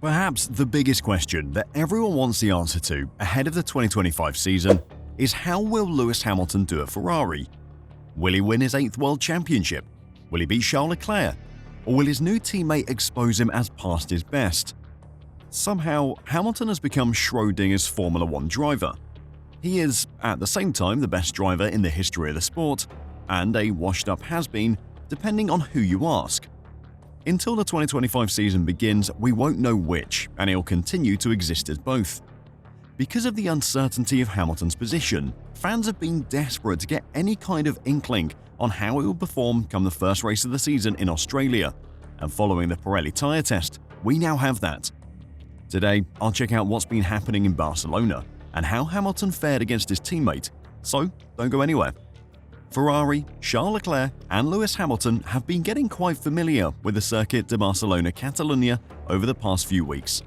Perhaps the biggest question that everyone wants the answer to ahead of the 2025 season is how will Lewis Hamilton do at Ferrari? Will he win his 8th World Championship? Will he beat Charles Leclerc? Or will his new teammate expose him as past his best? Somehow, Hamilton has become Schrodinger's Formula One driver. He is, at the same time, the best driver in the history of the sport, and a washed-up has-been, depending on who you ask. Until the 2025 season begins, we won't know which, and he'll continue to exist as both. Because of the uncertainty of Hamilton's position, fans have been desperate to get any kind of inkling on how he will perform come the first race of the season in Australia, and following the Pirelli tyre test, we now have that. Today, I'll check out what's been happening in Barcelona and how Hamilton fared against his teammate, so don't go anywhere. Ferrari, Charles Leclerc and Lewis Hamilton have been getting quite familiar with the Circuit de Barcelona Catalunya over the past few weeks.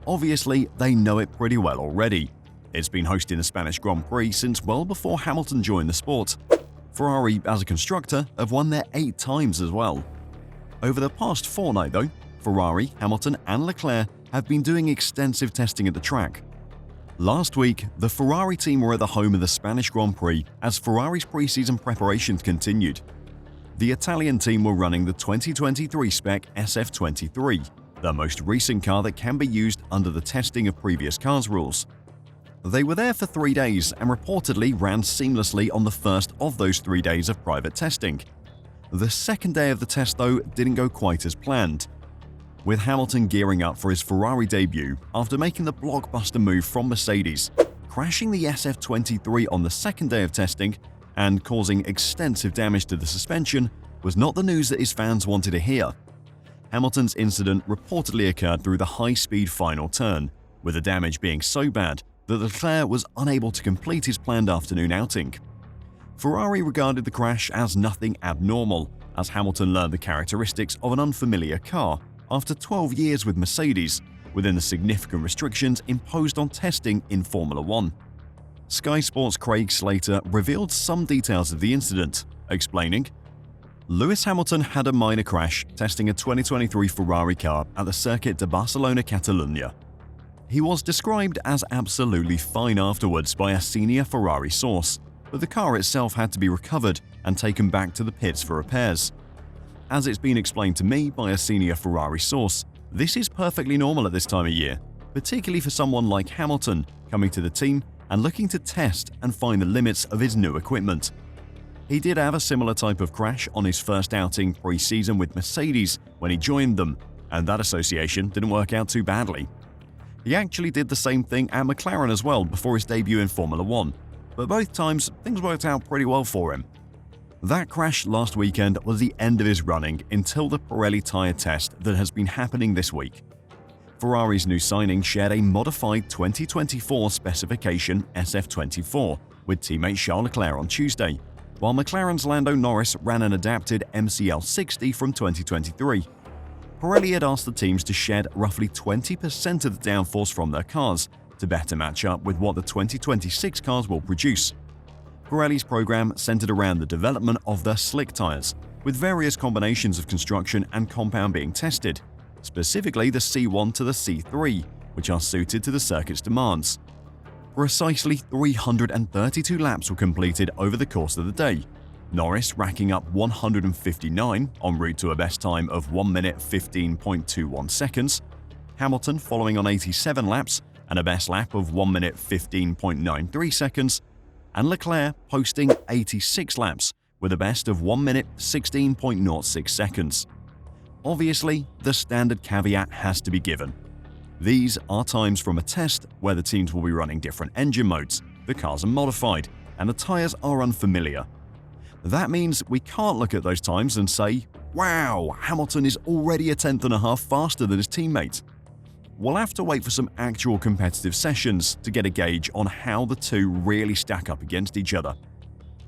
Obviously, they know it pretty well already. It's been hosting the Spanish Grand Prix since well before Hamilton joined the sport. Ferrari, as a constructor, have won there 8 times as well. Over the past fortnight though, Ferrari, Hamilton and Leclerc have been doing extensive testing at the track. Last week, the Ferrari team were at the home of the Spanish Grand Prix as Ferrari's pre-season preparations continued. The Italian team were running the 2023 spec SF23, the most recent car that can be used under the testing of previous cars rules. They were there for 3 days and reportedly ran seamlessly on the first of those 3 days of private testing. The second day of the test, though, didn't go quite as planned, with Hamilton gearing up for his Ferrari debut after making the blockbuster move from Mercedes, crashing the SF23 on the second day of testing and causing extensive damage to the suspension was not the news that his fans wanted to hear. Hamilton's incident reportedly occurred through the high-speed final turn, with the damage being so bad that Leclerc was unable to complete his planned afternoon outing. Ferrari regarded the crash as nothing abnormal, as Hamilton learned the characteristics of an unfamiliar car after 12 years with Mercedes, within the significant restrictions imposed on testing in Formula One. Sky Sports' Craig Slater revealed some details of the incident, explaining, "Lewis Hamilton had a minor crash testing a 2023 Ferrari car at the Circuit de Barcelona Catalunya. He was described as absolutely fine afterwards by a senior Ferrari source, but the car itself had to be recovered and taken back to the pits for repairs. As it's been explained to me by a senior Ferrari source, this is perfectly normal at this time of year, particularly for someone like Hamilton coming to the team and looking to test and find the limits of his new equipment. He did have a similar type of crash on his first outing pre-season with Mercedes when he joined them, and that association didn't work out too badly. He actually did the same thing at McLaren as well before his debut in Formula One, but both times things worked out pretty well for him. That crash last weekend was the end of his running until the Pirelli tyre test that has been happening this week. Ferrari's new signing shared a modified 2024 specification SF24 with teammate Charles Leclerc on Tuesday, while McLaren's Lando Norris ran an adapted MCL60 from 2023. Pirelli had asked the teams to shed roughly 20% of the downforce from their cars to better match up with what the 2026 cars will produce. Pirelli's program centered around the development of their slick tires, with various combinations of construction and compound being tested, specifically the C1 to the C3, which are suited to the circuit's demands. Precisely 332 laps were completed over the course of the day, Norris racking up 159 en route to a best time of 1 minute 15.21 seconds, Hamilton following on 87 laps and a best lap of 1 minute 15.93 seconds, and Leclerc posting 86 laps with a best of 1 minute 16.06 seconds. Obviously, the standard caveat has to be given. These are times from a test where the teams will be running different engine modes, the cars are modified, and the tyres are unfamiliar. That means we can't look at those times and say, "Wow, Hamilton is already a tenth and a half faster than his teammate." We'll have to wait for some actual competitive sessions to get a gauge on how the two really stack up against each other.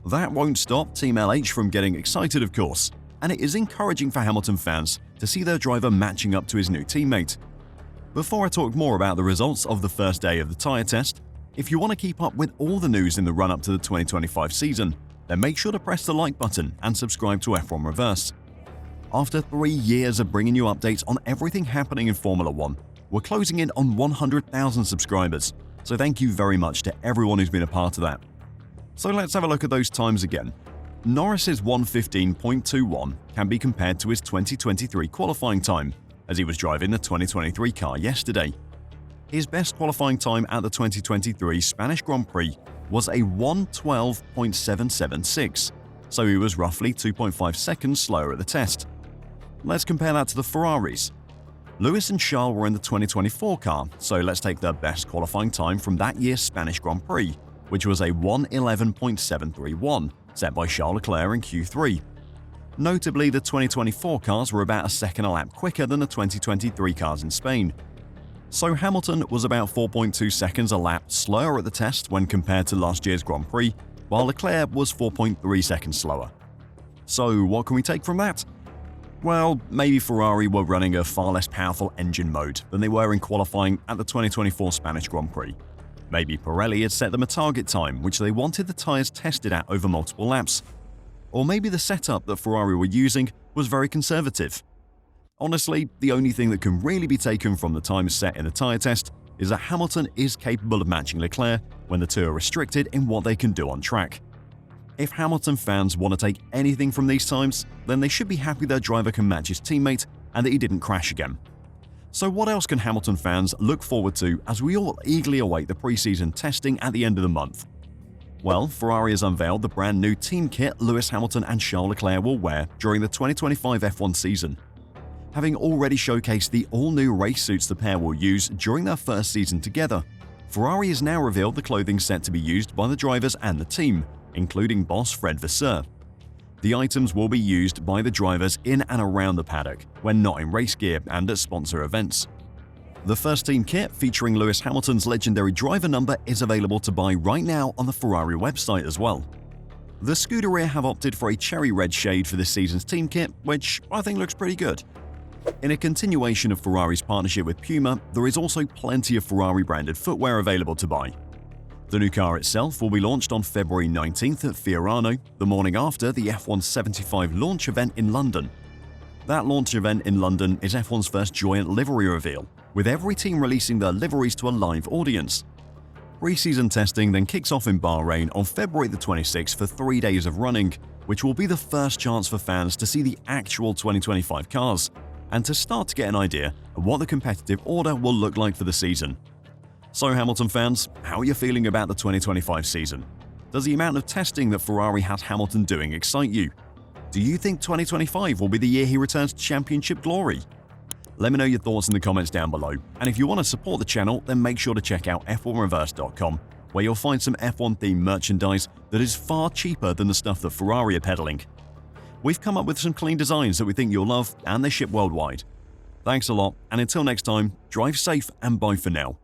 That won't stop Team LH from getting excited, of course, and it is encouraging for Hamilton fans to see their driver matching up to his new teammate. Before I talk more about the results of the first day of the tyre test, if you want to keep up with all the news in the run-up to the 2025 season, then make sure to press the like button and subscribe to F1 Reverse. After 3 years of bringing you updates on everything happening in Formula 1, we're closing in on 100,000 subscribers, so thank you very much to everyone who's been a part of that. So let's have a look at those times again. Norris's 1:15.21 can be compared to his 2023 qualifying time, as he was driving the 2023 car yesterday. His best qualifying time at the 2023 Spanish Grand Prix was a 1:12.776, so he was roughly 2.5 seconds slower at the test. Let's compare that to the Ferraris. Lewis and Charles were in the 2024 car, so let's take their best qualifying time from that year's Spanish Grand Prix, which was a 1:11.731, set by Charles Leclerc in Q3. Notably, the 2024 cars were about a second a lap quicker than the 2023 cars in Spain. So Hamilton was about 4.2 seconds a lap slower at the test when compared to last year's Grand Prix, while Leclerc was 4.3 seconds slower. So what can we take from that? Well, maybe Ferrari were running a far less powerful engine mode than they were in qualifying at the 2024 Spanish Grand Prix. Maybe Pirelli had set them a target time which they wanted the tyres tested at over multiple laps. Or maybe the setup that Ferrari were using was very conservative. Honestly, the only thing that can really be taken from the times set in the tyre test is that Hamilton is capable of matching Leclerc when the two are restricted in what they can do on track. If Hamilton fans want to take anything from these times, then they should be happy their driver can match his teammate and that he didn't crash again. So what else can Hamilton fans look forward to as we all eagerly await the preseason testing at the end of the month? Well, Ferrari has unveiled the brand new team kit Lewis Hamilton and Charles Leclerc will wear during the 2025 F1 season. Having already showcased the all-new race suits the pair will use during their first season together, Ferrari has now revealed the clothing set to be used by the drivers and the team, including boss Fred Vasseur. The items will be used by the drivers in and around the paddock when not in race gear and at sponsor events. The first team kit, featuring Lewis Hamilton's legendary driver number, is available to buy right now on the Ferrari website as well. The Scuderia have opted for a cherry red shade for this season's team kit, which I think looks pretty good. In a continuation of Ferrari's partnership with Puma, there is also plenty of Ferrari-branded footwear available to buy. The new car itself will be launched on February 19th at Fiorano, the morning after the F1 75 launch event in London. That launch event in London is F1's first joint livery reveal, with every team releasing their liveries to a live audience. Pre-season testing then kicks off in Bahrain on February the 26th for 3 days of running, which will be the first chance for fans to see the actual 2025 cars, and to start to get an idea of what the competitive order will look like for the season. So Hamilton fans, how are you feeling about the 2025 season? Does the amount of testing that Ferrari has Hamilton doing excite you? Do you think 2025 will be the year he returns to championship glory? Let me know your thoughts in the comments down below, and if you want to support the channel, then make sure to check out f1reverse.com, where you'll find some F1 themed merchandise that is far cheaper than the stuff that Ferrari are peddling. We've come up with some clean designs that we think you'll love, and they ship worldwide. Thanks a lot, and until next time, drive safe and bye for now.